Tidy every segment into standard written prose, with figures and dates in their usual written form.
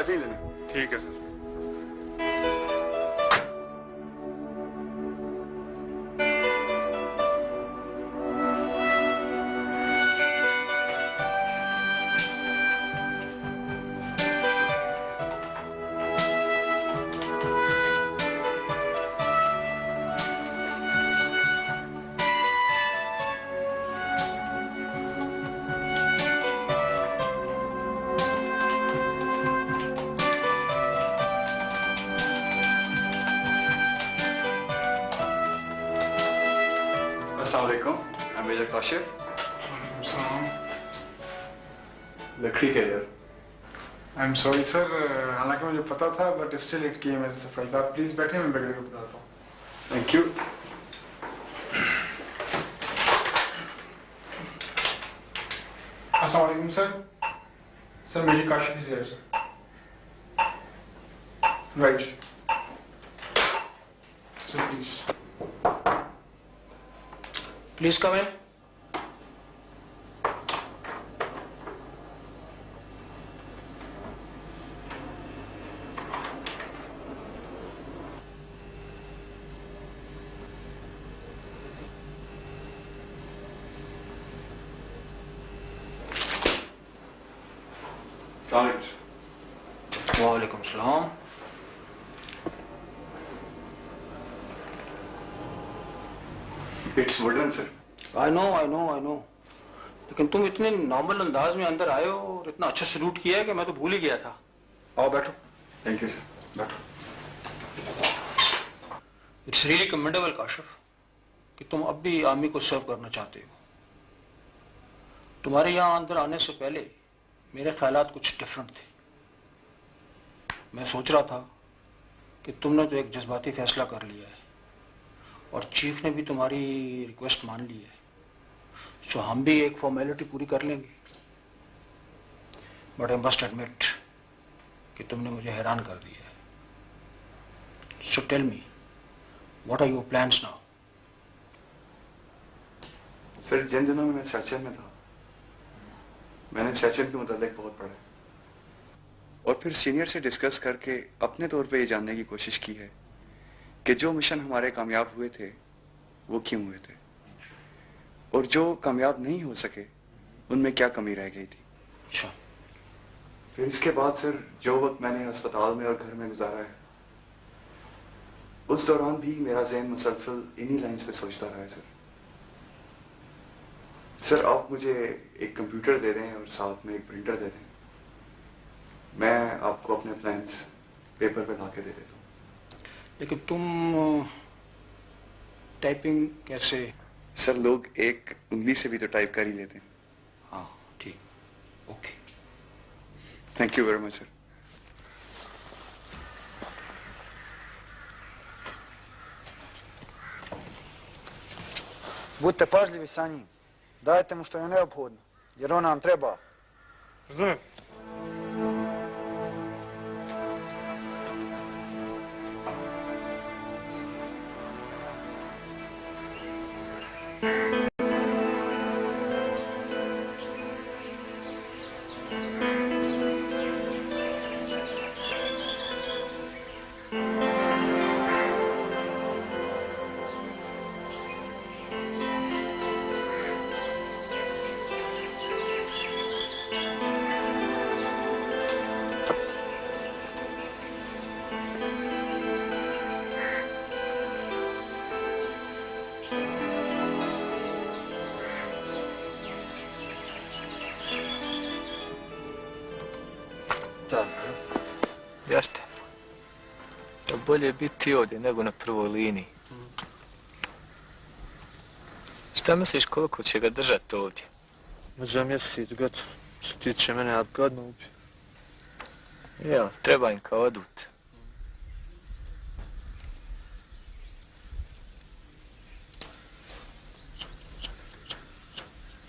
जाइए लेने। ठीक है सर। I'm Major Kashif. लकड़ी कैरियर। I'm sorry sir, हालांकि मुझे पता था but still it came as a surprise. आप प्लीज बैठे, मैं बैठ कर बताता हूँ। Thank you. अस्सलाम वालेकुम sir. Sir major Kashif is here sir. Right. Sir please. Please come in. वालेकुम सलाम। It's wooden, sir. I know. लेकिन तुम इतने नॉर्मल अंदाज में अंदर आए हो और इतना अच्छा सलूट किया है कि मैं तो भूल ही गया था। आओ बैठो। Thank you, sir. बैठो। It's really commendable काशिफ कि तुम अब भी आर्मी को सर्व करना चाहते हो। तुम्हारे यहाँ अंदर आने से पहले मेरे ख्यालात कुछ डिफरेंट थे। मैं सोच रहा था कि तुमने तो एक जज्बाती फैसला कर लिया है और चीफ ने भी तुम्हारी रिक्वेस्ट मान ली है, सो हम भी एक फॉर्मेलिटी पूरी कर लेंगे। बट आई मस्ट एडमिट कि तुमने मुझे हैरान कर दिया है। So tell me, what are your plans now? Sir जिन दिनों में मैं सेक्शन में था, मैंने सेक्शन के मुतालिक बहुत पढ़ा और फिर सीनियर से डिस्कस करके अपने तौर पे ये जानने की कोशिश की है कि जो मिशन हमारे कामयाब हुए थे वो क्यों हुए थे और जो कामयाब नहीं हो सके उनमें क्या कमी रह गई थी। अच्छा। फिर इसके बाद सर जो वक्त मैंने अस्पताल में और घर में गुजारा है, उस दौरान भी मेरा ज़हन मुसलसल इन्हीं लाइंस पे सोचता रहा है सर। सर आप मुझे एक कंप्यूटर दे दें और साथ में एक प्रिंटर दे दें, मैं आपको अपने प्लान्स पेपर पे ला के दे देता हूँ। लेकिन तुम टाइपिंग कैसे? सर लोग एक उंगली से भी तो टाइप कर ही लेते हैं। हाँ ठीक, okay. Thank you very much sir. Budite pažljivi sa njim. Dajte mu što je neophodno, jer on nam treba. Razumijem. Jeste. Bolje je biti ovdje nego na prvoj liniji. Šta misliš koliko će ga držati ovdje? Za mjesec, god. Što tiče mene, ja godno ubio. Ja, treba im kao odut.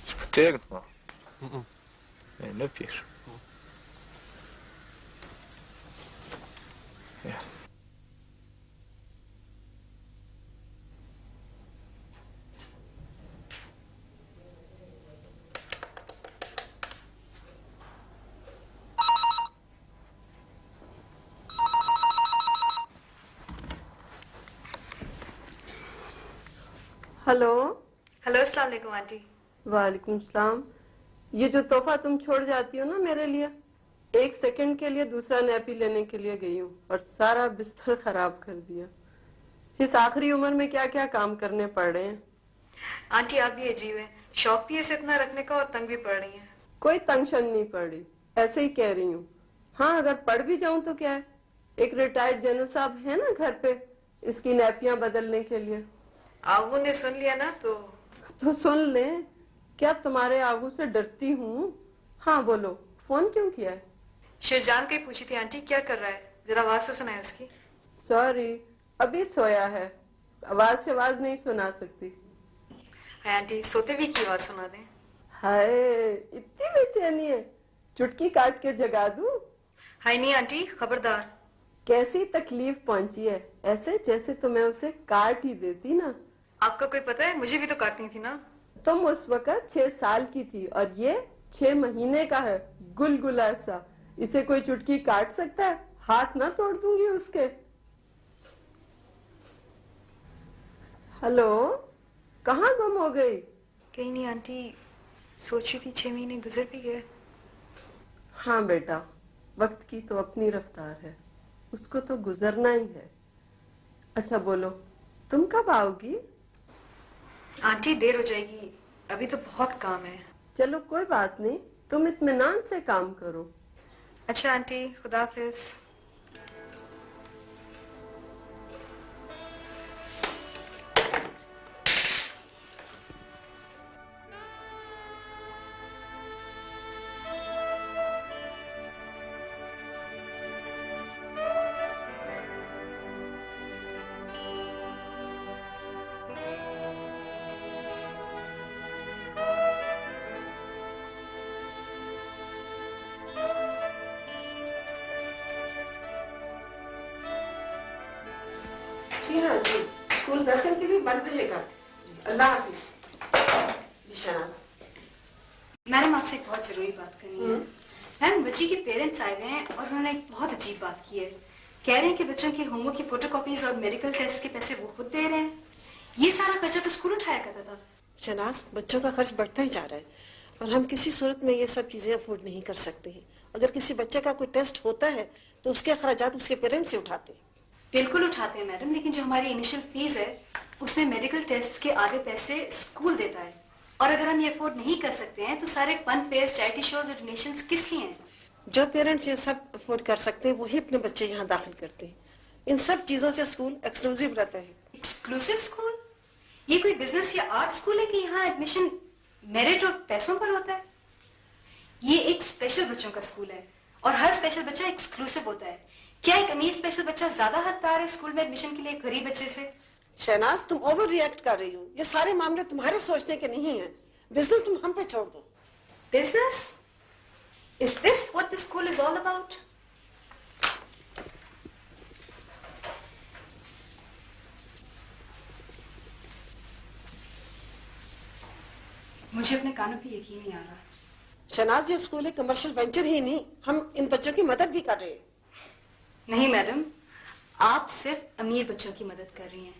Ćeš potegnut malo? Ne piješ. Ja. Hello. Hello, अस्सलाम वालेकुम aunty. वालेकुम सलाम। ये जो तोहफा तुम छोड़ जाती हो ना मेरे लिए, 1 सेकंड के लिए दूसरा नैपी लेने के लिए गई हूँ और सारा बिस्तर खराब कर दिया। इस आखिरी उम्र में क्या क्या काम करने पड़ रहे हैं। आंटी आप भी अजीब है, शौक भी है इसे इतना रखने का और तंग भी पड़ रही है। कोई तंगशन नहीं पड़ रही, ऐसे ही कह रही हूँ। हाँ, अगर पढ़ भी जाऊं तो क्या है, एक रिटायर्ड जनरल साहब है ना घर पे इसकी नैपियां बदलने के लिए। आगू ने सुन लिया ना तो सुन ले। क्या तुम्हारे आगू से डरती हूँ? हाँ बोलो, फोन क्यों किया है? शिरजान को ही पूछी थी आंटी क्या कर रहा है, जरा आवाज तो सुनाए उसकी। सॉरी, अभी सोया है, आवाज से आवाज नहीं सुना सकती। हाय आंटी, सोते भी की आवाज सुना दें। हाय, इतनी बेचैनी है, चुटकी काट के जगा दूं? हाय नहीं आंटी, खबरदार। कैसी तकलीफ पहुंची है, ऐसे जैसे तो मैं उसे काट ही देती ना। आपका कोई पता है, मुझे भी तो काटनी थी ना। तुम उस वक्त 6 साल की थी और ये 6 महीने का है, गुलगुला सा। इसे कोई चुटकी काट सकता है? हाथ ना तोड़ दूंगी उसके। हेलो, कहाँ गुम हो गई? कहीं नहीं आंटी, सोची थी 6 महीने गुजर भी गए। हाँ बेटा, वक्त की तो अपनी रफ्तार है, उसको तो गुजरना ही है। अच्छा बोलो, तुम कब आओगी? आंटी देर हो जाएगी, अभी तो बहुत काम है। चलो कोई बात नहीं, तुम इत्मीनान से काम करो। अच्छा आंटी, खुदा हाफिज। जी हाँ जी, स्कूल 10 दिन के लिए बंद रहेगा। अल्लाह हाफिज। जी शहनाज। मैडम आपसे एक बहुत जरूरी बात करनी है। मैम, बच्ची के पेरेंट्स आए हुए हैं और उन्होंने एक बहुत अजीब बात की है। कह रहे हैं कि बच्चों की होमवर्क की फोटोकॉपीज और मेडिकल टेस्ट के पैसे वो खुद दे रहे हैं। ये सारा खर्चा तो स्कूल उठाया करता था। शहनाज, बच्चों का खर्च बढ़ता ही जा रहा है और हम किसी सूरत में ये सब चीजें अफोर्ड नहीं कर सकते हैं। अगर किसी बच्चे का कोई टेस्ट होता है तो उसके अखराजात उसके पेरेंट्स से उठाते हैं। बिल्कुल उठाते हैं मैडम, लेकिन जो हमारी इनिशियल फीस है उसमें मेडिकल टेस्ट के आधे पैसे स्कूल देता है। और अगर हम ये अफोर्ड नहीं कर सकते हैं तो सारे फन फेयर, चैरिटी शोज और डोनेशंस किस लिए हैं? जो पेरेंट्स ये सब अफोर्ड कर सकते हैं वही अपने बच्चे यहाँ दाखिल करते हैं। इन सब चीजों से स्कूल एक्सक्लूसिव रहता है। Exclusive school? ये कोई बिजनेस या आर्ट स्कूल है कि यहाँ एडमिशन मेरिट और पैसों पर होता है? ये एक स्पेशल बच्चों का स्कूल है और हर स्पेशल बच्चा एक्सक्लूसिव होता है। क्या एक अमीर स्पेशल बच्चा ज्यादा हकदार है स्कूल में एडमिशन के लिए गरीब बच्चे से? शहनाज, तुम ओवर रिएक्ट कर रही हो। ये सारे मामले तुम्हारे सोचने के नहीं है। बिजनेस तुम हम पे छोड़ दो। Business? Is this what the school is all about? मुझे अपने कानों पे यकीन नहीं आ रहा। शहनाज, ये स्कूल एक कमर्शियल वेंचर ही नहीं, हम इन बच्चों की मदद भी कर रहे हैं। नहीं मैडम, आप सिर्फ अमीर बच्चों की मदद कर रही हैं।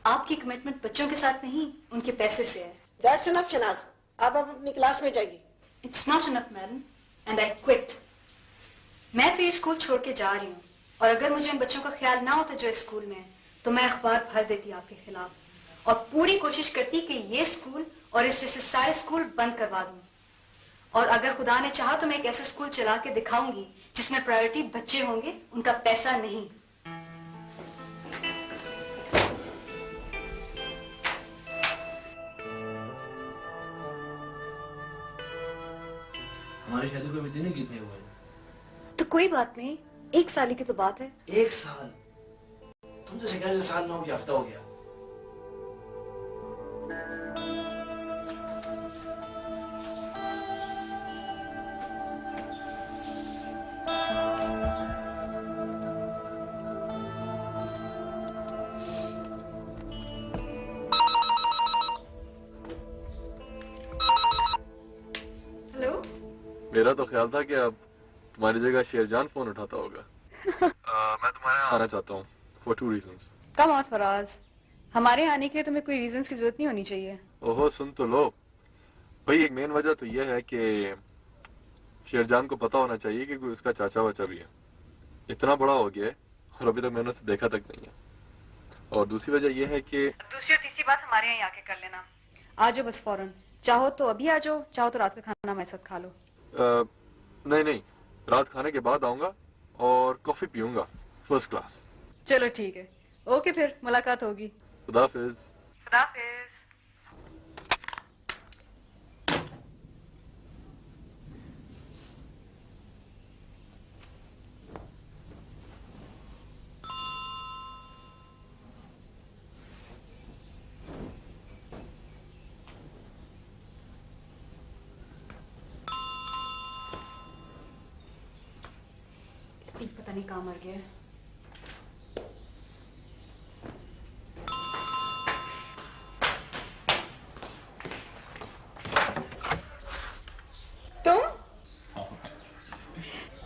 आपकी कमिटमेंट बच्चों के साथ नहीं, उनके पैसे से है। That's enough, Shehnaaz. आप अपनी क्लास में जाइए। It's not enough, madam, and I quit. मैं तो ये स्कूल छोड़ के जा रही हूँ और अगर मुझे इन बच्चों का ख्याल ना होता जो इस स्कूल में है तो मैं अखबार भर देती आपके खिलाफ और पूरी कोशिश करती कि ये स्कूल और इस जैसे सारे स्कूल बंद करवा दूं। और अगर खुदा ने चाहा तो मैं एक ऐसा स्कूल चला के दिखाऊंगी जिसमें प्रायोरिटी बच्चे होंगे, उनका पैसा नहीं। हमारी शादी को अभी दिन कितने हुए? तो कोई बात नहीं, 1 साल की तो बात है। 1 साल? तुम तो कह रहे साल ना हो गया, हफ्ता हो गया। हेलो। मेरा तो ख्याल था कि अब तुम्हारी जगह शेरजान फोन उठाता होगा। मैं तुम्हारे यहाँ आना चाहता हूँ for 2 reasons. Come on, Faraz. हमारे आने के लिए तुम्हें कोई रीजंस की जरूरत नहीं होनी चाहिए। ओहो सुन तो लो भाई, एक मेन वजह तो यह है कि शेरजान को पता होना चाहिए कि कोई उसका चाचा वाचा भी है। इतना बड़ा हो गया है और अभी तक मैंने उसे देखा तक नहीं है। और दूसरी वजह यह है कि दूसरी और तीसरी बात हमारे यहाँ आके कर लेना। आ जाओ बस फौरन, चाहो तो अभी आ जाओ, चाहो तो रात का खाना हमारे साथ खा लो। नहीं नहीं, रात खाने के बाद आऊंगा और कॉफी पीऊंगा फर्स्ट क्लास। चलो ठीक है, ओके फिर मुलाकात होगी। खुदाफिज। खुदाफिज। पता नहीं कहाँ मर गया है।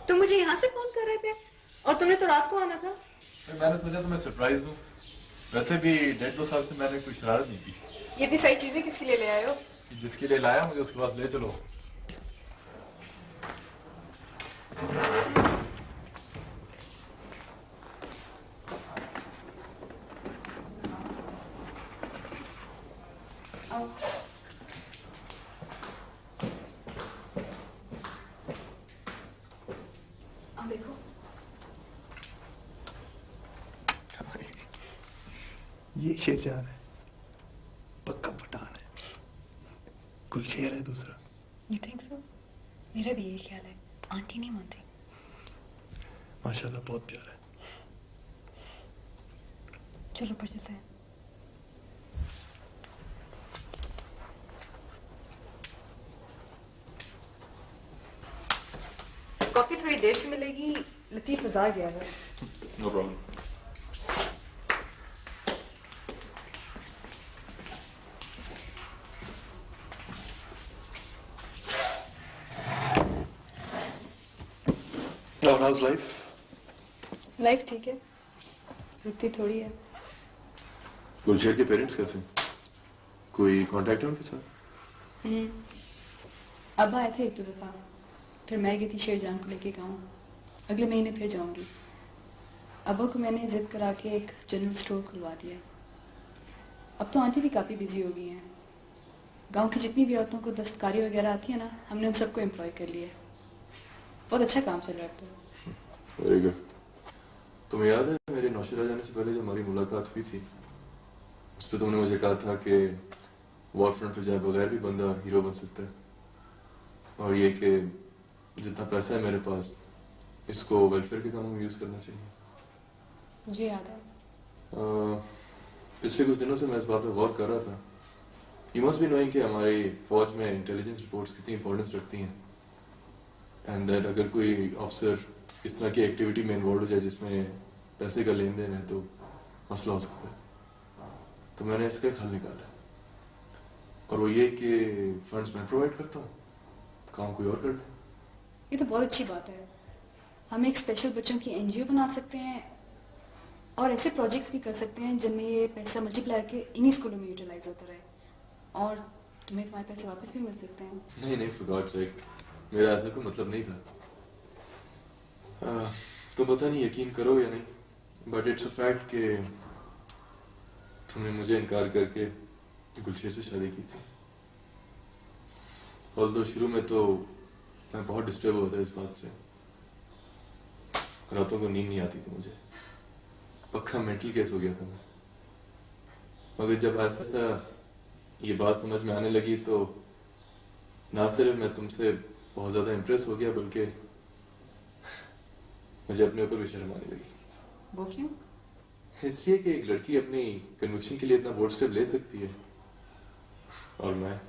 तुम मुझे यहाँ से फोन कर रहे थे और तुमने तो रात को आना था। मैंने सोचा तुम्हें सरप्राइज दूं। वैसे भी 1.5-2 साल से मैंने कोई शरारत नहीं की। ये इतनी सारी चीजें किसके लिए ले आए हो? जिसके लिए लाया मुझे उसके पास ले चलो। देखो ये शेरजान है, पक्का पठान है। गुलशेर है दूसरा। You think so? मेरा भी यही ख्याल है। आंटी नहीं मानती। माशाल्लाह बहुत प्यारा है। चलो ऊपर चलते हैं। कॉफी थोड़ी देर से मिलेगी, लतीफ बाजार गया है। No problem. और हाउस लाइफ? लाइफ ठीक है, रुकती थोड़ी है। गुलशेर के पेरेंट्स कैसे? कोई कांटेक्ट है उनके साथ? अब्बा आए थे 1-2 दफा, फिर मैं गई थी शेरजान को लेके गाँव। अगले महीने फिर जाऊंगी। अब्बा को मैंने जिद करा के एक जनरल स्टोर खुलवा दिया। अब तो आंटी भी काफ़ी बिजी हो गई हैं। गांव की जितनी भी औरतों को दस्तकारी वगैरह आती है ना, हमने उन सबको एम्प्लॉय कर लिया है। बहुत अच्छा काम चल रहा है अब तो। Very good. तुम्हें याद है मेरे नौशेरा जाने से पहले जो हमारी मुलाकात हुई थी, उस पर तुमने मुझे कहा था कि वॉर फ्रंट पे जाए बगैर भी बंदा हीरो बन सकता है, और ये कि जितना पैसा है मेरे पास इसको वेलफेयर के कामों में यूज करना चाहिए। मुझे याद है। पिछले कुछ दिनों से मैं इस बात पर गौर कर रहा था। यू मस्ट बी नोइंग कि हमारी फौज में इंटेलिजेंस रिपोर्ट्स कितनी इंपॉर्टेंस रखती हैं, एंड दैट अगर कोई ऑफिसर इस तरह की एक्टिविटी में इन्वॉल्व हो जाए जिसमें पैसे का लेन देन है तो मसला हो सकता है। तो मैंने इसका एक हल निकाला, और वो ये कि फंड्स मैं प्रोवाइड करता हूँ, काम कोई और कर ले। ये तो बहुत अच्छी बात है। हम एक स्पेशल बच्चों की एनजीओ बना सकते हैं और ऐसे प्रोजेक्ट्स भी कर सकते हैं जिनमें ये पैसा मल्टीप्लाई के इन्हीं स्कूलों में यूटिलाइज होता रहे, और तुम्हें तुम्हारे पैसे वापस भी मिल सकते हैं। नहीं नहीं, फॉर गॉड्स सेक, मेरा ऐसा कोई मतलब नहीं था। तो पता नहीं यकीन करो या नहीं, बट इट्स अ फैक्ट कि तुमने मुझे इनकार करके गुलशेर से शादी की थी। ऑल्दो शुरू में तो मैं बहुत डिस्टर्ब होता इस बात से, रातों को नींद नहीं आती थी मुझे, पक्का मेंटल केस हो गया था मैं। मगर जब ऐसा ये बात समझ में आने लगी तो ना सिर्फ मैं तुमसे बहुत ज्यादा इम्प्रेस हो गया, बल्कि मुझे अपने ऊपर भी शर्म आने लगी। वो क्यों? इसलिए कि एक लड़की अपनी कन्विक्शन के लिए इतना बोल्ड स्टेप ले सकती है, और मैं।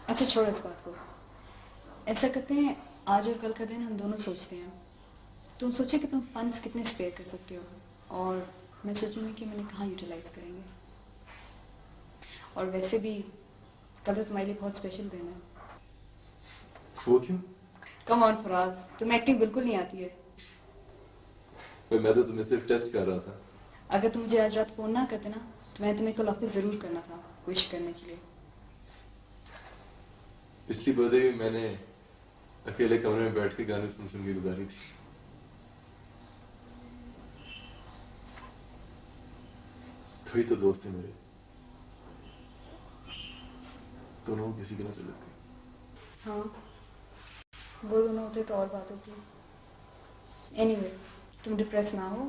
अच्छा छोड़ो इस बात को। ऐसा करते हैं, आज और कल का दिन हम दोनों सोचते हैं। तुम सोचो कि तुम फंड्स कितने स्पेयर कर सकते हो, और मैं सोचूंगी कि मैंने कहाँ यूटिलाइज करेंगे। और वैसे भी कल तो तुम्हारे लिए बहुत स्पेशल दिन है। वो क्यों? कम ऑन फराज, तुम्हें एक्टिंग बिल्कुल नहीं आती है। मैं तो तुम्हें सिर्फ टेस्ट कर रहा था। अगर तुम मुझे आज रात फोन ना करते ना तो मैं तुम्हें कल ऑफिस जरूर करना था विश करने के लिए। पिछली बर्थडे भी मैंने अकेले कमरे में बैठ के गाने सुन सुन के गुजारी थी। थोड़ी तो दोस्त है मेरे, दोनों किसी की नजर लग गई। हाँ, वो दोनों होते तो और बात होती। एनीवे, तुम डिप्रेस ना हो,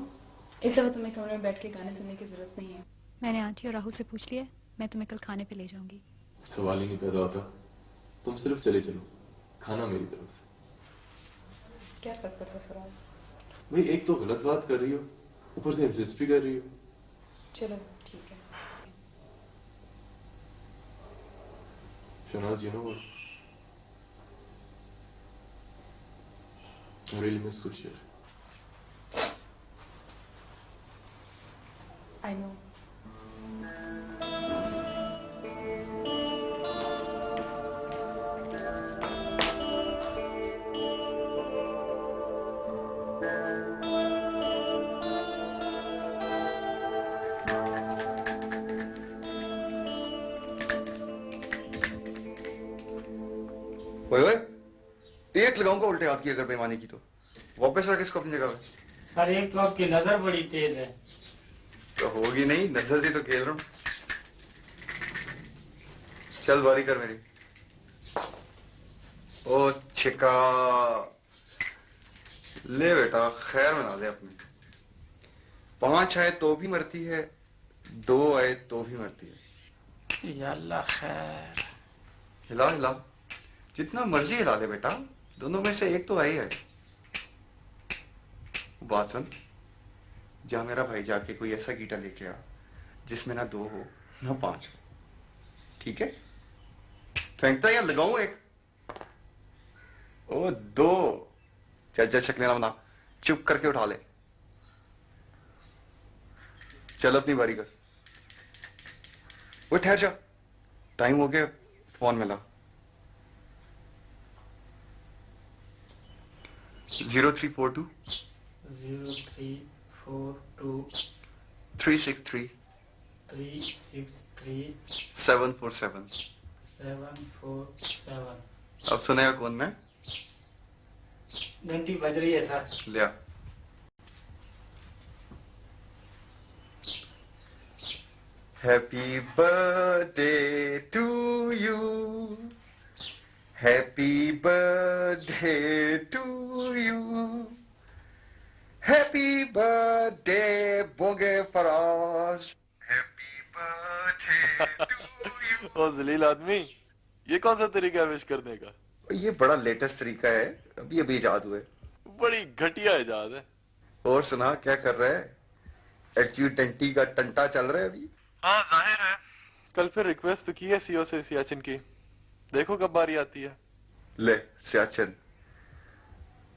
इस वक्त तुम्हें कमरे में बैठ के गाने सुनने की जरूरत नहीं है। मैंने आंटी और राहुल से पूछ लिया, मैं तुम्हें कल खाने पे ले जाऊंगी। सवाल ही नहीं पैदा होता, तुम सिर्फ चले चलो, खाना मेरी तरफ से। क्या फर्क पड़ता है फराज? भाई एक तो गलत बात कर रही हो, ऊपर से इंसिस्ट भी कर रही हो। चलो ठीक है। Shehnaaz, you know what? I really miss Gulsher. I know. ओए एक लगाऊंगा उल्टे हाथ की अगर बेईमानी की तो। वापस रख इसको अपनी जगह पे। सर एक तो आपकी नजर बड़ी तेज है। तो होगी नहीं, नजर से तो खेल रहा हूं। चल बारी कर मेरी। ओ छिका, ले बेटा खैर मना ले अपनी। 5 आए तो भी मरती है, 2 आए तो भी मरती है। या अल्लाह खैर। हिला हिला, जितना मर्जी हिला ले बेटा, दोनों में से एक तो आई है। बात सुन, जा मेरा भाई जाके कोई ऐसा गीटा लेके आ जिसमें ना 2 हो ना 5 हो, ठीक है? फेंकता या लगाऊं एक? ओ 2। चल चल शक्ल ना बना, चुप करके उठा ले। चल अपनी बारी कर। वो ठहर जा, टाइम हो गया, फोन मिला। 0342 363 747। अब सुनेगा कौन? मैं घंटी बज रही है सर। लिया। Happy birthday to you, happy birthday to you, happy birthday बोगे Faraz, happy birthday to you. ओ जलील आदमी, ये कौन सा तरीका है विश करने का? ये बड़ा लेटेस्ट तरीका है, अभी अभी इजाद हुए। बड़ी घटिया इजाद है। और सुना क्या कर रहा है? एडजुटेंटी का टंटा चल रहा है अभी? हाँ जाहिर है। कल फिर रिक्वेस्ट तो की है सीओ से सियाचिन की, देखो कब बारी आती है। ले सियाचिन,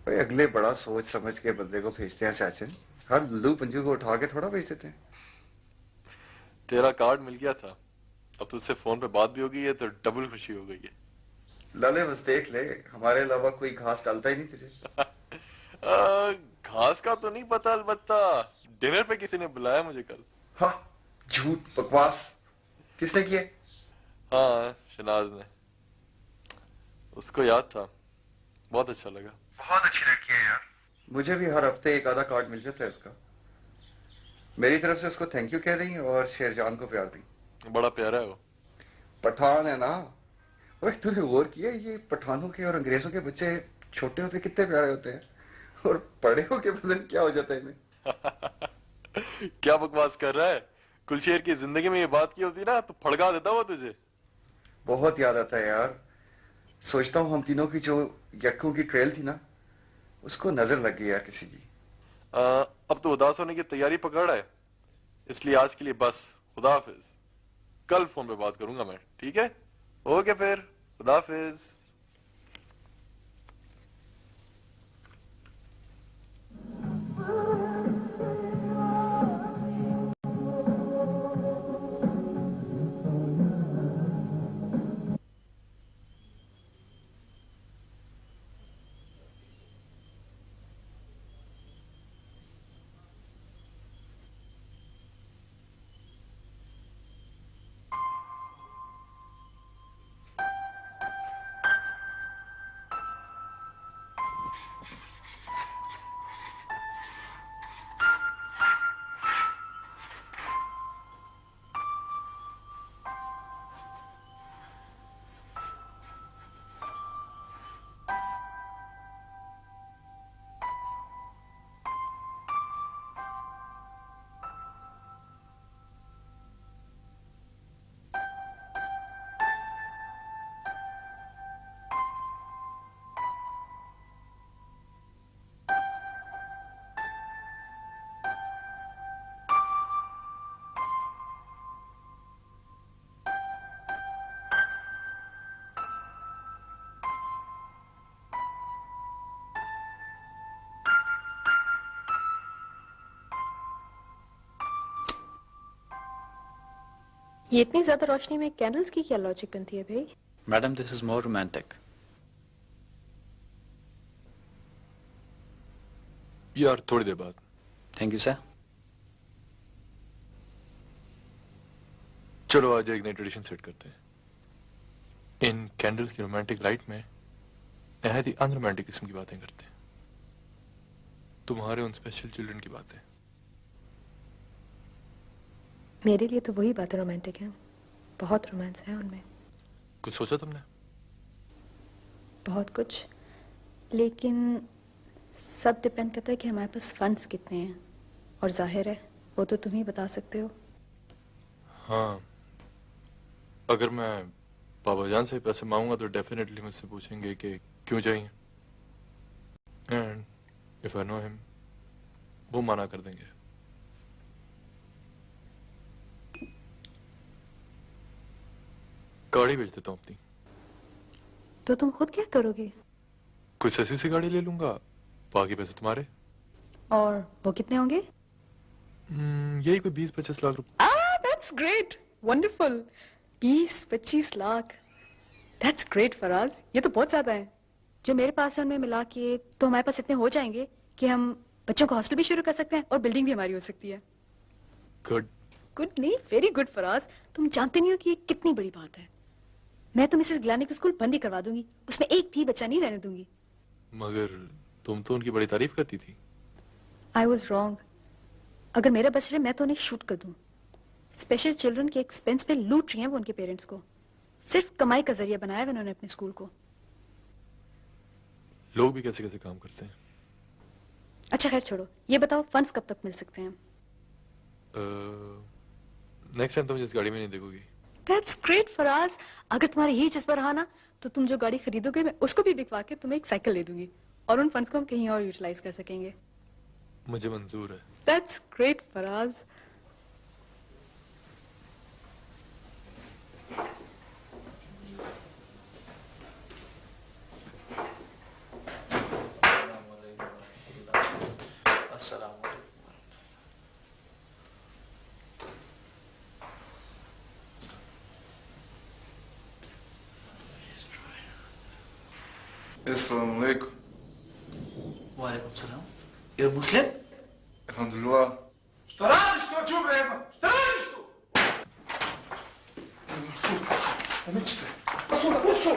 भाई अगले बड़ा सोच समझ के बंदे को भेजते हैं सियाचिन, हर लल्लू पंजू को उठा के थोड़ा भेज देते हैं। तेरा कार्ड मिल गया था, अब तुझसे फोन पे बात भी हो गई है तो डबल खुशी हो गई है। लाले बस देख ले, हमारे अलावा कोई घास डालता ही नहीं तुझे। घास का तो नहीं पता, अलबत्ता डिनर पे किसी ने बुलाया मुझे कल। हाँ झूठ बकवास, किसने किए? हाँ शनाज ने, उसको याद था, बहुत अच्छा लगा। बहुत अच्छी लड़की है यार, मुझे भी हर हफ्ते एक आधा कार्ड मिल जाता है उसका। मेरी तरफ से उसको थैंक यू कह दी और शेरजान को प्यार दी। बड़ा प्यारा है वो। पठान है ना। ओए तूने गौर किया, ये पठानों के और अंग्रेजों के बच्चे छोटे होते कितने प्यारे होते हैं, और बड़े होके पता नहीं क्या हो जाता है इन्हें। क्या बकवास कर रहा है? गुलशेर की जिंदगी में ये बात की होती ना तो फड़का देता वो तुझे। बहुत याद आता है यार, सोचता हूँ हम तीनों की जो यक्कों की ट्रेल थी ना, उसको नजर लग गई यार किसी की। अब तो उदास होने की तैयारी पकड़ है, इसलिए आज के लिए बस खुदा हाफिज। कल फोन पे बात करूंगा मैं, ठीक है? ओके फिर, खुदा हाफिज। ये इतनी ज्यादा रोशनी में कैंडल्स की क्या लॉजिक बनती है भाई? Madam, this is more romantic. यार थोड़ी देर बाद। Thank you sir. चलो आज एक नई ट्रेडिशन सेट करते हैं। इन कैंडल्स की रोमांटिक लाइट में नहायत ही अनरोमांटिक किस्म की बातें करते हैं। तुम्हारे उन स्पेशल चिल्ड्रन की बातें। मेरे लिए तो वही बातें रोमांटिक हैं। बहुत रोमांस है उनमें। कुछ सोचा तुमने? बहुत कुछ, लेकिन सब डिपेंड करता है कि हमारे पास फंड्स कितने हैं, और जाहिर है वो तो तुम ही बता सकते हो। हाँ, अगर मैं बाबा जान से पैसे मांगूंगा तो डेफिनेटली मुझसे पूछेंगे कि क्यों चाहिए, and if I know him वो मना कर देंगे। गाड़ी बेच देता हूँ अपनी। तो तुम खुद क्या करोगे? कुछ ऐसी सी गाड़ी ले लूंगा, बाकी पैसे तुम्हारे। और वो कितने होंगे? यही कोई 20-25 लाख रुपए। That's great, wonderful. 20-25 lakh, That's great Faraz. ये तो बहुत ज्यादा है। जो मेरे पास है उनमें मिला के तो हमारे पास इतने हो जाएंगे कि हम बच्चों का हॉस्टल भी शुरू कर सकते हैं और बिल्डिंग भी हमारी हो सकती है। गुड। गुड नहीं, वेरी गुड फराज। तुम जानते नहीं हो कि ये कितनी बड़ी बात है। मैं तो मिसेस गिलानी को स्कूल बंद ही करवा दूंगी, उसमें एक भी बच्चा नहीं रहने दूंगी। मगर तुम तो उनकी बड़ी तारीफ करती थी। I was wrong. अगर मेरा बच रहे मैं तो उन्हें शूट कर दूं। स्पेशल चिल्ड्रन के एक्सपेंस पे लूट रही हैं वो उनके पेरेंट्स को। सिर्फ कमाई का जरिया बनाया है उन्होंने अपने स्कूल को। लोग भी कैसे कैसे काम करते हैं। अच्छा खैर छोड़ो, ये बताओ फंड्स कब तक मिल सकते हैं? नेक्स्ट टाइम तुम जिस गाड़ी में नहीं देखोगी। That's great Faraz. अगर तुम्हारा यही जज्बा रहा ना तो तुम जो गाड़ी खरीदोगे मैं उसको भी बिकवा के तुम्हें एक साइकिल ले दूंगी और उन फंड्स को हम कहीं और यूटिलाइज कर सकेंगे। मुझे मंजूर है। That's great Faraz. Assalamu alaikum. Walaikum salam. You're Muslim? Alhamdulillah. Старались, что чубрено? Старались, что? Помните? Посуда, вот что?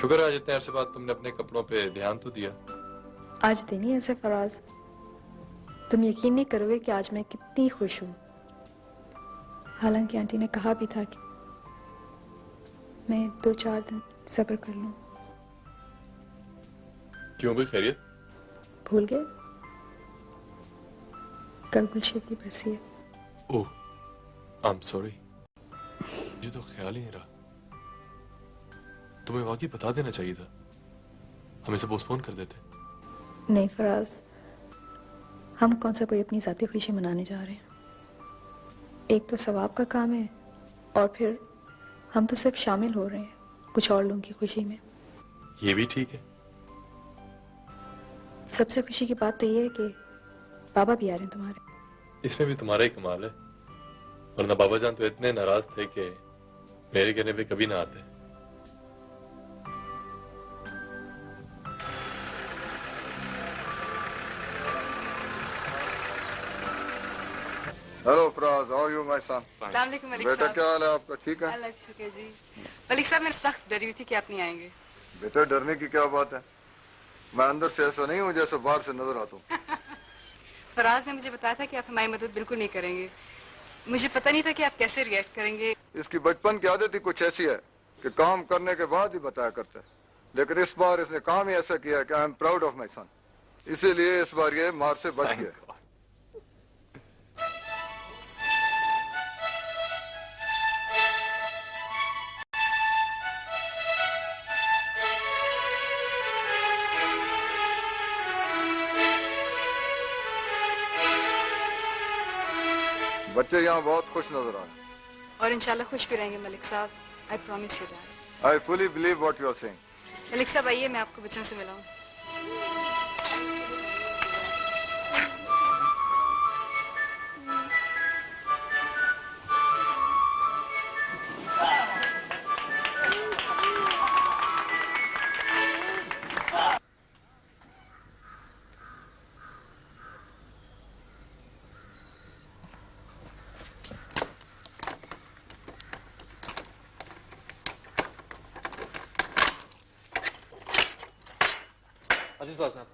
शुक्र है आज इतने अरसे बाद तुमने अपने कपड़ों पे ध्यान तो दिया। आज दिन ही ऐसे फराज, तुम यकीन नहीं करोगे कि आज मैं कितनी खुश हूँ। हालांकि आंटी ने कहा भी था कि मैं 2-4 दिन सब्र कर लूं। क्यों भी खैरियत? भूल गए? कल गुलशेद की बरसी है। ओह, आई एम सॉरी। मुझे तो ख्याल ही नहीं रहा। तुम्हें वाकई बता देना चाहिए था, हम इसे पोस्टपोन कर देते। नहीं फराज, हम कौन सा कोई अपनी जाती खुशी मनाने जा रहे हैं। एक तो सवाब का काम है और फिर हम तो सिर्फ शामिल हो रहे हैं कुछ और लोगों की खुशी में। ये भी ठीक है। सबसे खुशी की बात तो ये है कि बाबा भी आ रहे हैं तुम्हारे। इसमें भी तुम्हारा ही कमाल है, वरना बाबा जान तो इतने नाराज थे कि मेरे कहने पे कभी ना आते। Hello Faraz, how are you my son? अस्सलाम वालेकुम मलिक बेटा साहब। क्या हाल है आपका? ठीक है? अल्लाह का शुक्र जी। मलिक साहब मैं सख्त डरी हुई थी कि आप नहीं आएंगे। बेटा डरने की क्या बात है, मैं अंदर से ऐसा नहीं हूँ जैसे बाहर से नजर आता हूँ। फराज ने मुझे बताया था कि आप हमारी मदद बिल्कुल नहीं करेंगे, मुझे पता नहीं था कि आप कैसे रिएक्ट करेंगे। इसकी बचपन की आदत ही कुछ ऐसी है कि काम करने के बाद ही बताया करता है, लेकिन इस बार इसने काम ही ऐसा किया कि I am proud of my son, इसीलिए इस बार ये मार से बच गया। बच्चे यहाँ बहुत खुश नजर आ रहे हैं। और इंशाल्लाह खुश भी रहेंगे मलिक साहब। I promise you that. I fully believe what you are saying. Malik साहब आइए, मैं आपको बच्चों से मिलाऊं। अजीज साहब,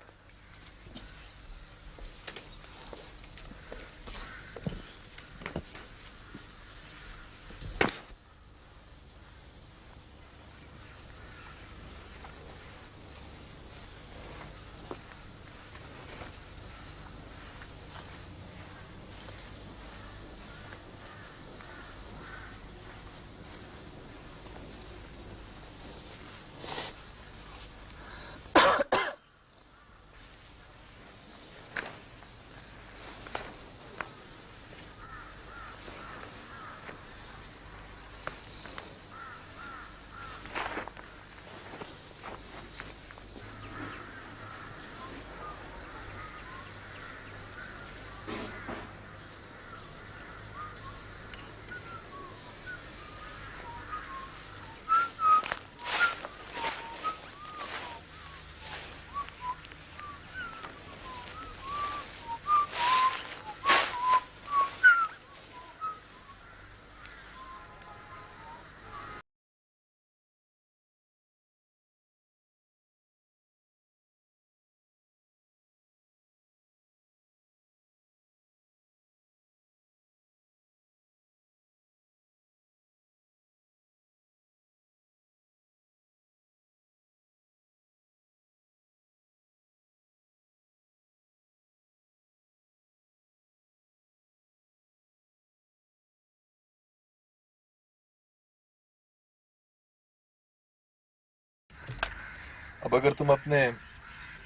अब अगर तुम अपने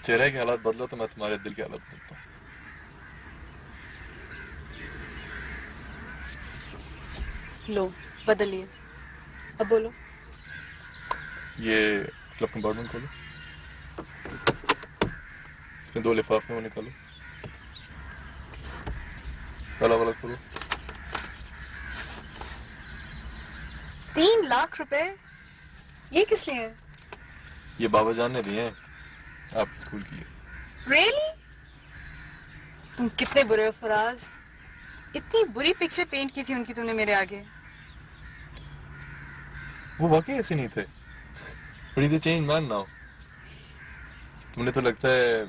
चेहरे के हालात बदलो तो मैं तुम्हारे दिल के हालात बदलता हूँ। लो बदलिए, अब बोलो। ये क्लब कंपार्टमेंट खोलो, इसमें 2 लिफाफे वो निकालो, अलग अलग खोलो। 3 लाख रुपए ये किस लिए है? ये बाबा जान ने दिए हैं आपके स्कूल के लिए। Really? तुम कितने बुरे हो फराज। इतनी बुरी पिक्चर पेंट की थी उनकी तुमने मेरे आगे। वो वाकई ऐसे नहीं थे। बड़ी तो चेंज मैन नाउ। तुमने तो लगता है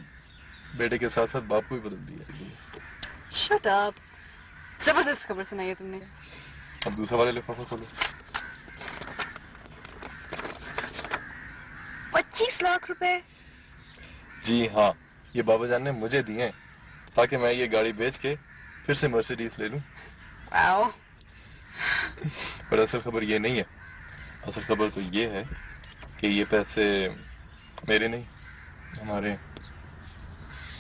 बेटे के साथ साथ बाप को भी बदल दिया। Shut up। जबरदस्त खबर सुनाई है तुमने। अब दूसरा वाला लिफाफा खोलो। 25 लाख रुपए। जी हाँ, ये बाबा जान ने मुझे दिए हैं ताकि मैं ये गाड़ी बेच के फिर से मर्सिडीज ले लूं। वाओ। पर असल खबर ये नहीं है। असल खबर तो ये है कि ये पैसे मेरे नहीं, हमारे हैं।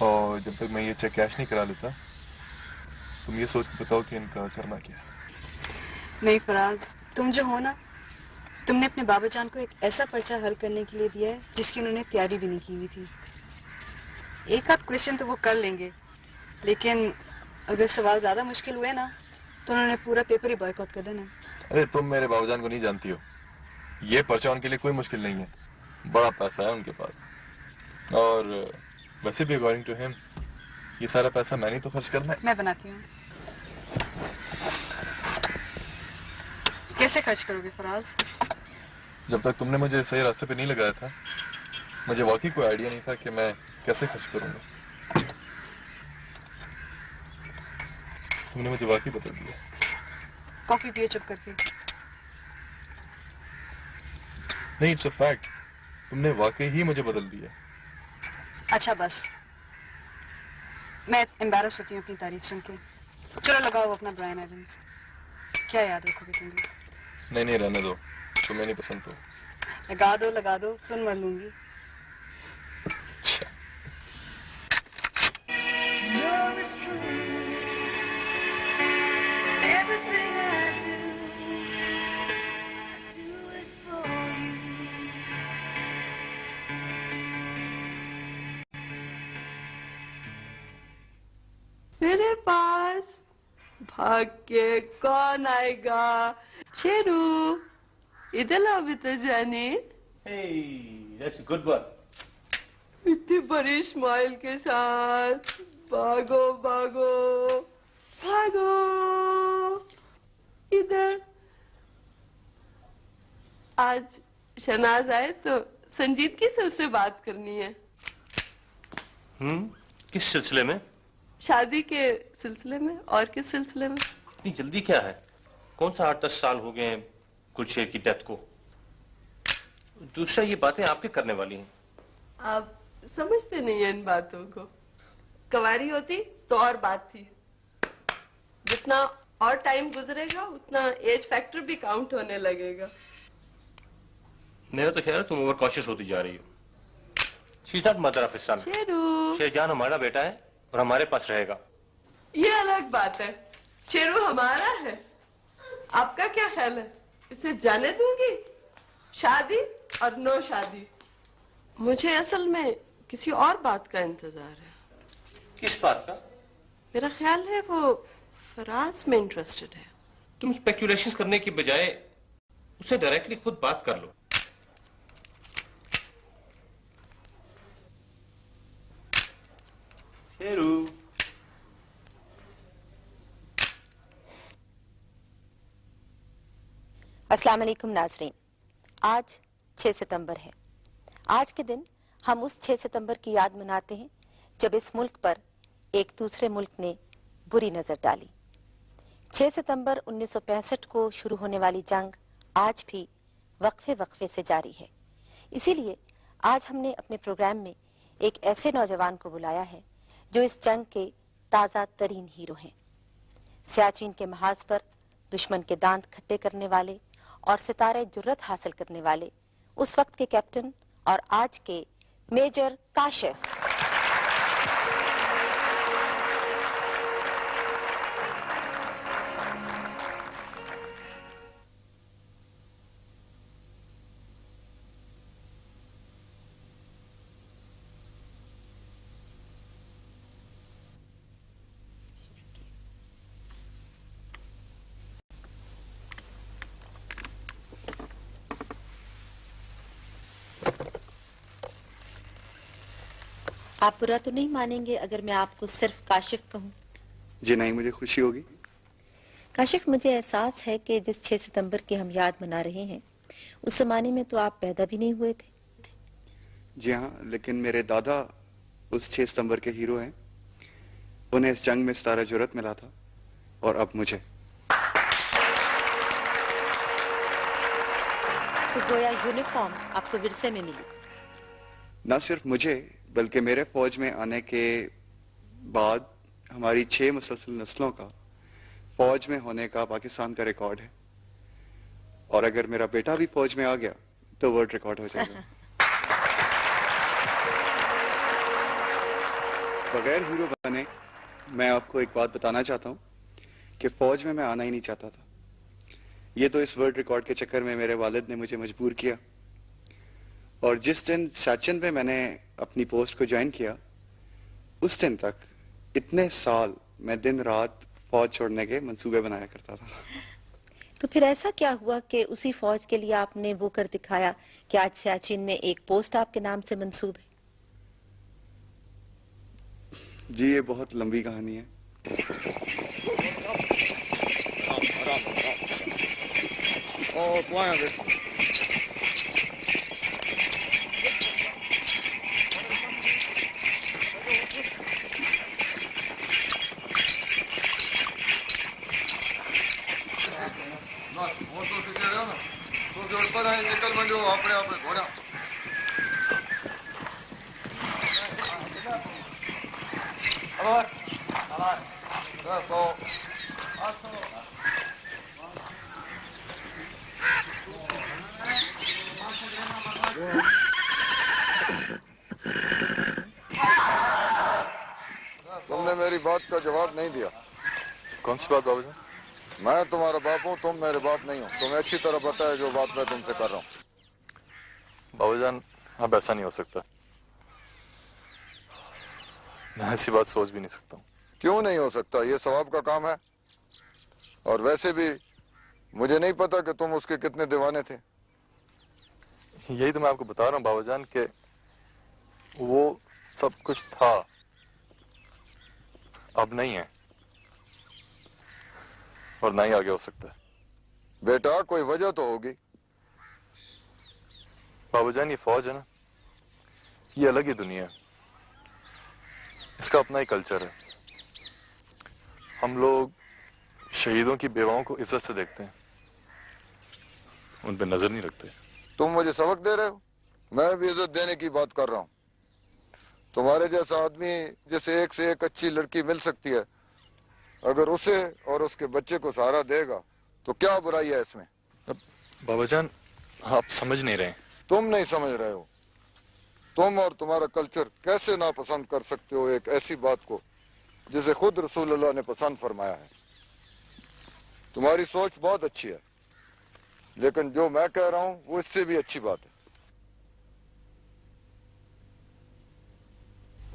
और जब तक मैं ये चेक कैश नहीं करा लेता, तुम ये सोच के बताओ कि इनका करना क्या है। नहीं फराज, तुम जो हो ना, तुमने अपने बाबा जान को एक ऐसा पर्चा हल करने के लिए दिया है जिसकी उन्होंने तैयारी भी नहीं की हुई थी। एक आध क्वेश्चन तो वो कर लेंगे, लेकिन अगर सवाल ज्यादा मुश्किल हुए ना तो उन्होंने पूरा पेपर ही बॉयकॉट कर देना। अरे तुम मेरे बाबा जान को नहीं जानती हो। ये पर्चा उनके लिए कोई मुश्किल नहीं है। बड़ा पैसा है उनके पास। और वैसे भी अकॉर्डिंग टू हिम ये सारा पैसा मैंने तो खर्च करना है। मैं बनाती हूँ। कैसे खर्च करोगे फराज? जब तक तुमने मुझे सही रास्ते पे नहीं लगाया था, मुझे वाकई कोई आइडिया नहीं था कि मैं कैसे खर्च करूंगा। तुमने मुझे वाकई बदल दिया। कॉफी पियो चुप करके। नहीं, इट्स अ फैक्ट। तुमने वाकई ही मुझे बदल दिया। अच्छा बस, मैं एम्बैरस होती हूँ अपनी तारीफ सुन के। चलो लगाओ अपना ब्रायन एडम्स। क्या याद रखोगे तुम भी? नहीं, रहने दो, तुम्हें नहीं पसंद तो। लगा दो, सुन मर लूंगी। मेरे पास भाग के कौन आएगा? शेरू, इधर लाओ बेटा जाने। Hey, that's a good one. इतनी बड़ी स्माइल के साथ भागो भागो भागो इधर। आज शहनाज आए तो संजीदगी से उससे बात करनी है। किस सिलसिले में? शादी के सिलसिले में। और किस सिलसिले में? इतनी जल्दी क्या है? कौन सा 8-10 साल हो गए हैं गुलशेर की डेथ को। दूसरा, ये बातें आपके करने वाली हैं। आप समझते नहीं है इन बातों को। कवारी होती तो और बात थी। जितना और टाइम गुजरेगा उतना एज फैक्टर भी काउंट होने लगेगा। मेरा तो ख्याल है तुम ओवर कॉशियस होती जा रही हो। She is not mother of son. Sherjan हमारा बेटा है और हमारे पास रहेगा। ये अलग बात है। शेरू हमारा है। आपका क्या ख्याल है? इसे जाने दूंगी? शादी और नो शादी। मुझे असल में किसी और बात का इंतजार है। किस बात का? मेरा ख्याल है वो फराज में इंटरेस्टेड है। तुम स्पेक्यूलेशंस करने की बजाय उससे डायरेक्टली खुद बात कर लो। शेरू, अस्सलाम वालेकुम नाज़रीन। आज 6 सितंबर है। आज के दिन हम उस 6 सितंबर की याद मनाते हैं जब इस मुल्क पर एक दूसरे मुल्क ने बुरी नजर डाली। 6 सितंबर 1965 को शुरू होने वाली जंग आज भी वक्फे वक्फे से जारी है। इसीलिए आज हमने अपने प्रोग्राम में एक ऐसे नौजवान को बुलाया है जो इस जंग के ताज़ा तरीन हीरो हैं। सियाचिन के महाज पर दुश्मन के दांत खट्टे करने वाले और सितारे जुर्रत हासिल करने वाले उस वक्त के कैप्टन और आज के मेजर काशिफ। आप बुरा तो नहीं मानेंगे अगर मैं आपको सिर्फ काशिफ कहूँ? जी नहीं, मुझे खुशी होगी। काशिफ, मुझे एहसास है कि जिस 6 सितंबर की हम याद मना रहे हैं उस जमाने में तो आप पैदा भी नहीं हुए थे। जी हाँ, लेकिन मेरे दादा उस 6 सितंबर के हीरो हैं। उन्हें इस जंग में सितारा जुर्रत मिला था और अब मुझे। तो गोया यूनिफॉर्म आपको विरसे में मिली। न सिर्फ मुझे बल्कि मेरे फौज में आने के बाद हमारी 6 मुसलसल नस्लों का फौज में होने का पाकिस्तान का रिकॉर्ड है। और अगर मेरा बेटा भी फौज में आ गया तो वर्ल्ड रिकॉर्ड हो जाएगा। बगैर हीरो बने मैं आपको एक बात बताना चाहता हूं कि फौज में मैं आना ही नहीं चाहता था। ये तो इस वर्ल्ड रिकॉर्ड के चक्कर में मेरे वालिद ने मुझे मजबूर किया। और जिस दिन सैचन में मैंने अपनी पोस्ट को ज्वाइन किया उस दिन तक इतने साल मैं दिन रात फौज छोड़ने के मंसूबे बनाया करता था। तो फिर ऐसा क्या हुआ कि उसी फौज के लिए आपने वो कर दिखाया कि आज सियाचिन में एक पोस्ट आपके नाम से मंसूब है? जी ये बहुत लंबी कहानी है। बस वो तो सीखे रहो ना तो जोड़ पर है निकल मंजो अपने आप घोड़ा तुमने मेरी बात का जवाब नहीं दिया। कौन सी बात बाबूजान? मैं तुम्हारा बाप हूँ, तुम मेरे बाप नहीं हो। तुम्हें अच्छी तरह पता है जो बात मैं तुमसे कर रहा हूँ। बाबूजान अब ऐसा नहीं हो सकता। मैं ऐसी बात सोच भी नहीं सकता हूँ। क्यों नहीं हो सकता? ये सवाब का काम है। और वैसे भी मुझे नहीं पता कि तुम उसके कितने दीवाने थे। यही तो मैं आपको बता रहा हूँ बाबूजान कि वो सब कुछ था, अब नहीं है और ना ही आगे हो सकता है। बेटा कोई वजह तो होगी। बाबूजान ये फौज है ना, ये अलग ही दुनिया है, इसका अपना ही कल्चर है। हम लोग शहीदों की बेवाओं को इज्जत से देखते हैं, उन पे नजर नहीं रखते। तुम मुझे सबक दे रहे हो? मैं भी इज्जत देने की बात कर रहा हूँ। तुम्हारे जैसा आदमी जिसे एक से एक अच्छी लड़की मिल सकती है, अगर उसे और उसके बच्चे को सहारा देगा तो क्या बुराई है इसमें? बाबाजान आप समझ नहीं रहे। तुम नहीं समझ रहे हो। तुम और तुम्हारा कल्चर कैसे नापसंद कर सकते हो एक ऐसी बात को जिसे खुद रसूलुल्लाह ने पसंद फरमाया है। तुम्हारी सोच बहुत अच्छी है, लेकिन जो मैं कह रहा हूं वो इससे भी अच्छी बात है।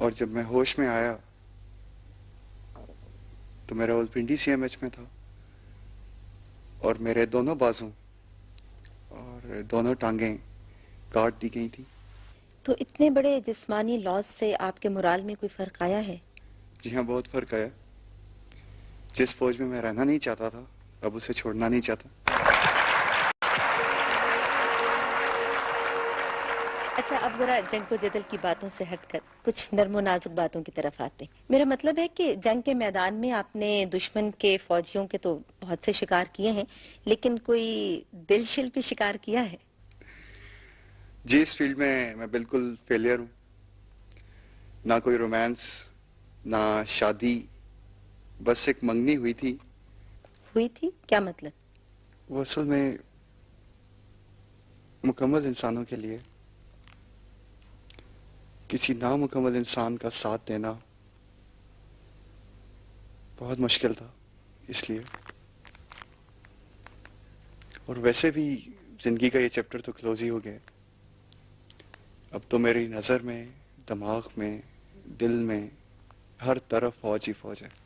और जब मैं होश में आया तो मेरा रावलपिंडी सीएमएच में था और मेरे दोनों बाजू और दोनों टांगें काट दी गई थी। तो इतने बड़े जिस्मानी लॉस से आपके मोराल में कोई फर्क आया है? जी हाँ, बहुत फर्क आया। जिस फौज में मैं रहना नहीं चाहता था, अब उसे छोड़ना नहीं चाहता। अच्छा, अब जरा जंग को जदल की बातों से हटकर कुछ नर्मो नाजुक बातों की तरफ आते। मेरा मतलब है कि जंग के मैदान में आपने दुश्मन के फौजियों के तो बहुत से शिकार किए हैं, लेकिन कोई दिलशिल्पी शिकार किया है? जी, इस फील्ड में मैं बिल्कुल फेलियर हूँ। ना कोई रोमांस, ना शादी, बस एक मंगनी हुई थी। हुई थी? क्या मतलब? वो असल में मुकम्मल इंसानों के लिए किसी नामुकम्मल इंसान का साथ देना बहुत मुश्किल था, इसलिए। और वैसे भी जिंदगी का ये चैप्टर तो क्लोज ही हो गया। अब तो मेरी नजर में, दिमाग में, दिल में, हर तरफ फौज ही फौज है।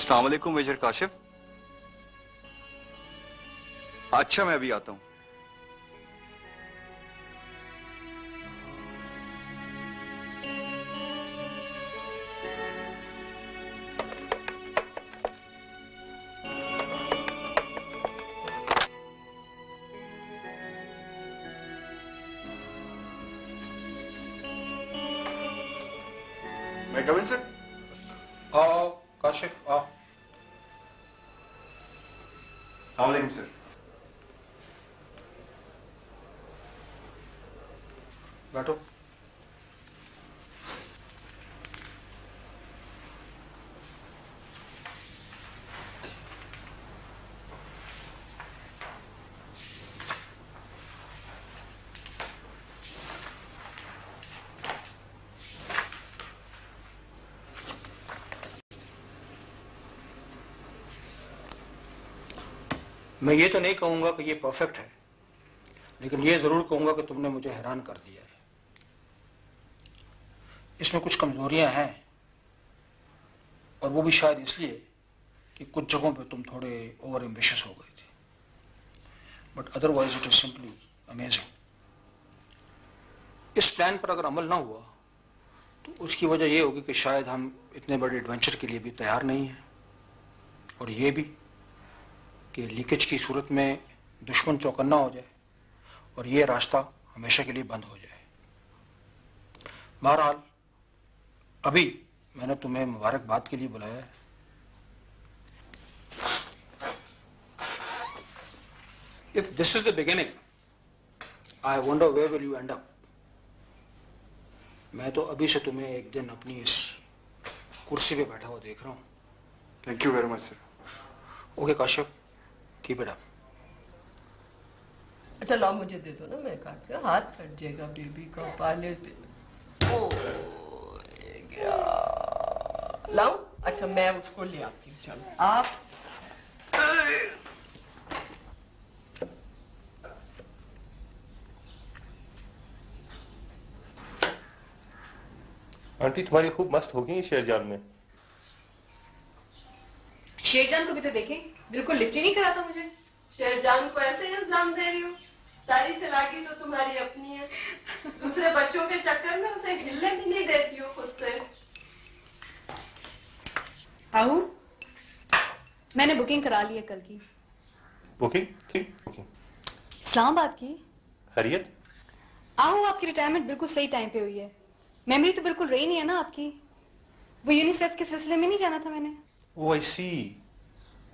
अस्सलाम वालेकुम मेजर काशिफ। अच्छा मैं अभी आता हूं। मैं कम इन सर? आओ काशिफ आओ। अस्सलाम वालेकुम सर। बैठो। मैं ये तो नहीं कहूंगा कि ये परफेक्ट है, लेकिन ये जरूर कहूंगा कि तुमने मुझे हैरान कर दिया है। इसमें कुछ कमजोरियां हैं, और वो भी शायद इसलिए कि कुछ जगहों पे तुम थोड़े ओवर एम्बिशियस हो गए थे, but otherwise it is simply amazing. इस प्लान पर अगर अमल ना हुआ तो उसकी वजह यह होगी कि शायद हम इतने बड़े एडवेंचर के लिए भी तैयार नहीं हैं, और ये भी कि लीकेज की सूरत में दुश्मन चौकन्ना हो जाए और ये रास्ता हमेशा के लिए बंद हो जाए। बहरहाल अभी मैंने तुम्हें मुबारकबाद के लिए बुलाया है। If this is the beginning, I wonder where will you end up. मैं तो अभी से तुम्हें एक दिन अपनी इस कुर्सी पे बैठा हुआ देख रहा हूं। Thank you very much sir. Okay Kashif, keep it up. अच्छा लाओ मुझे दे दो ना, मैं काट के हाथ कट जाएगा बेबी का पाले पे। ओ गया। लाऊं? अच्छा मैं उसको ले आती हूँ। चलो आप आंटी तुम्हारी खूब मस्त हो गई शेरजान में। शेरजान को भी तो देखें, बिल्कुल लिफ्ट ही नहीं कराता मुझे। शेरजान को ऐसे इल्जाम दे रही हूँ? सारी चालाकी तो तुम्हारी अपनी है, दूसरे बच्चों के चक्कर में उसे हिलने भी नहीं देती हो खुद से। आहू, मैंने बुकिंग करा ली है कल की। बुकिंग? बुकिंग इस्लामाबाद की। खैरियत? आहू, आपकी रिटायरमेंट बिल्कुल सही टाइम पे हुई है। मेमोरी तो बिल्कुल रही नहीं है ना आपकी। वो यूनिसेफ के सिलसिले में नहीं जाना था मैंने। ओ आई सी।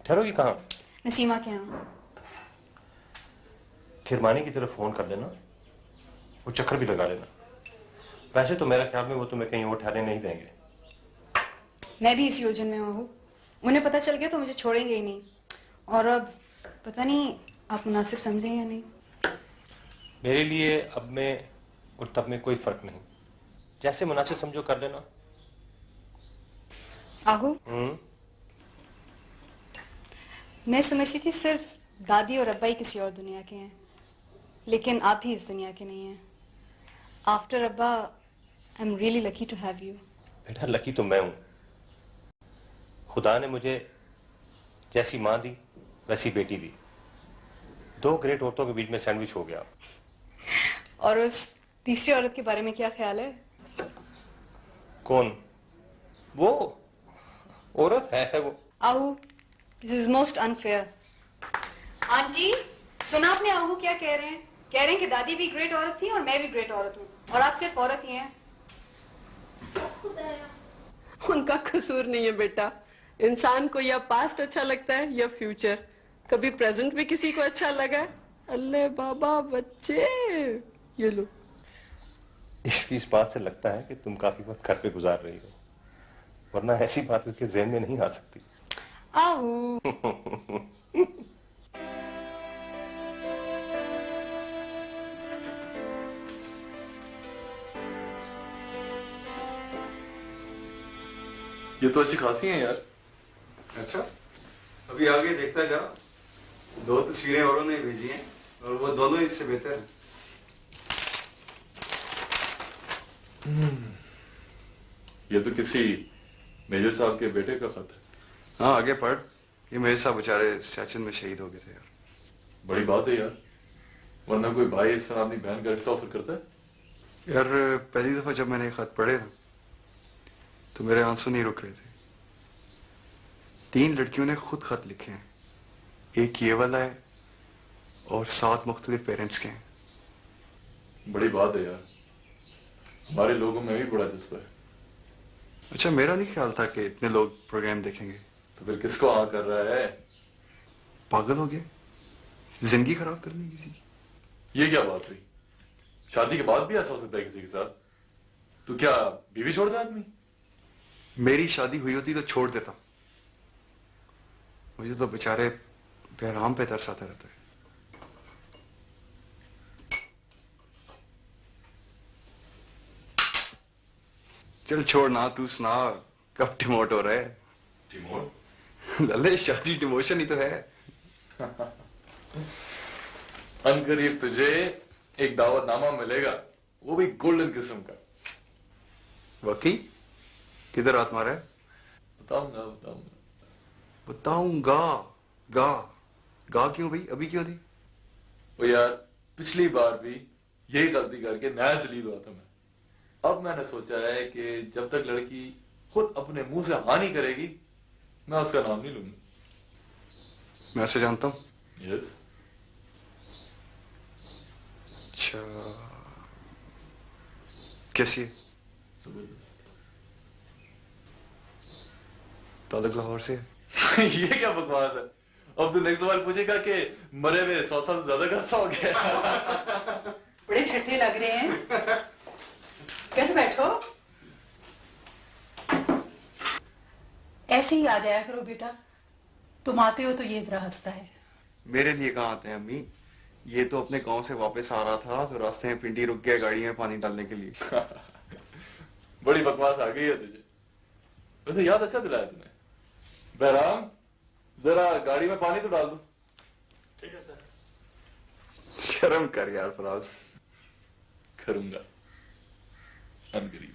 ठहरोगी कहाँ? नसीमा के यहाँ। खिरमानी की तरफ फोन कर देना, वो चक्कर भी लगा लेना। वैसे तो मेरा ख्याल में वो तुम्हें कहीं और ठहरने नहीं देंगे। मैं भी इसी उलझन में हूँ। उन्हें पता चल गया तो मुझे छोड़ेंगे ही नहीं, और अब पता नहीं आप मुनासिब समझें या नहीं। मेरे लिए अब में और तब में कोई फर्क नहीं, जैसे मुनासिब समझो कर लेना। आहू, मैं समझती थी सिर्फ दादी और अब्बा ही किसी और दुनिया के हैं, लेकिन आप ही इस दुनिया के नहीं हैं। आफ्टर अब्बा, I am really lucky to have you. बेटा लकी तो मैं हूं। खुदा ने मुझे जैसी माँ दी वैसी बेटी दी। दो ग्रेट औरतों के बीच में सैंडविच हो गया। और उस तीसरी औरत के बारे में क्या ख्याल है? कौन? वो औरत है वो। Aahu, this is most unfair. Aunty, सुना आपने आहू क्या कह रहे हैं? कह रहे हैं कि दादी भी ग्रेट औरत थी और मैं भी ग्रेट औरत हूँ, और आप सिर्फ औरत ही हैं। उनका कसूर नहीं है बेटा। इंसान को या पास्ट अच्छा लगता है या फ्यूचर। कभी प्रेजेंट भी किसी को अच्छा लगा? अल्लाह बाबा बच्चे, ये लो। इसकी इस बात से लगता है कि तुम काफी वक्त घर पे गुजार रही हो, वरना ऐसी बात उसके ज़हन में नहीं आ सकती। आहू। ये तो अच्छी खासी है यार। अच्छा, अभी आगे देखता जा। दो तस्वीरें औरों ने भेजी हैं और वो दोनों इससे बेहतर हैं। ये तो किसी मेजर साहब के बेटे का खत है। हाँ आगे पढ़। ये मेरे साथ बेचारे सचिन में शहीद हो गए थे यार। बड़ी बात है यार, वरना कोई भाई इस तरह अपनी बहन का रिश्ता ऑफर करता है? यार पहली दफा जब मैंने खत पढ़े ना तो मेरे आंसू नहीं रुक रहे थे। 3 लड़कियों ने खुद खत लिखे हैं, एक ये वाला है और 7 मुख्तलिफ पेरेंट्स के हैं। बड़ी बात है यार, हमारे लोगों में भी बड़ा जज्बा है। अच्छा मेरा नहीं ख्याल था कि इतने लोग प्रोग्राम देखेंगे। तो फिर किसको हाँ कर रहा है? पागल हो गए, जिंदगी खराब करनी किसी की। ये क्या बात हुई? शादी के बाद भी ऐसा हो सकता है किसी के साथ? तू क्या बीवी छोड़ दे आदमी? मेरी शादी हुई होती तो छोड़ देता। मुझे तो बेचारे बहराम पे तरस आता रहता है। चल छोड़ ना, तू सुना कब डिमोट हो रहा है? डिमोट? लले शादी डिमोशन ही तो है। अनकरीब तुझे एक दावतनामा मिलेगा, वो भी गोल्डन किस्म का। वाकई? किधर हाथ मारा है? बताऊंगा बताऊंगा बताऊंगा। गा गा क्यों भाई? अभी क्यों थी? वो यार पिछली बार भी यही गलती करके नया जलील हुआ था मैं। अब मैंने सोचा है कि जब तक लड़की खुद अपने मुंह से हाँ नहीं करेगी मैं उसका नाम नहीं लूंगा। मैं उसे जानता हूं। यस। अच्छा कैसी है? ताल्लुक लाहौर से है? ये क्या बकवास है? अब तू नेक्स्ट सवाल पूछेगा कि मरे हुए 100 साल से ज्यादा खर्चा हो गया। बड़े ठट्ठे लग रहे हैं। कैसे बैठो? ऐसे ही आ जाया करो बेटा, तुम आते हो तो ये जरा हंसता है। मेरे लिए कहाँ आते हैं अम्मी? ये तो अपने गांव से वापस आ रहा था तो रास्ते में पिंडी रुक गया गाड़ी में पानी डालने के लिए। बड़ी बकवास आ गई है तुझे। वैसे याद अच्छा दिलाया तूने। बहराम जरा गाड़ी में पानी तो डाल दो। ठीक है सर। शर्म कर यार फराज। करूंगा अनकरीब।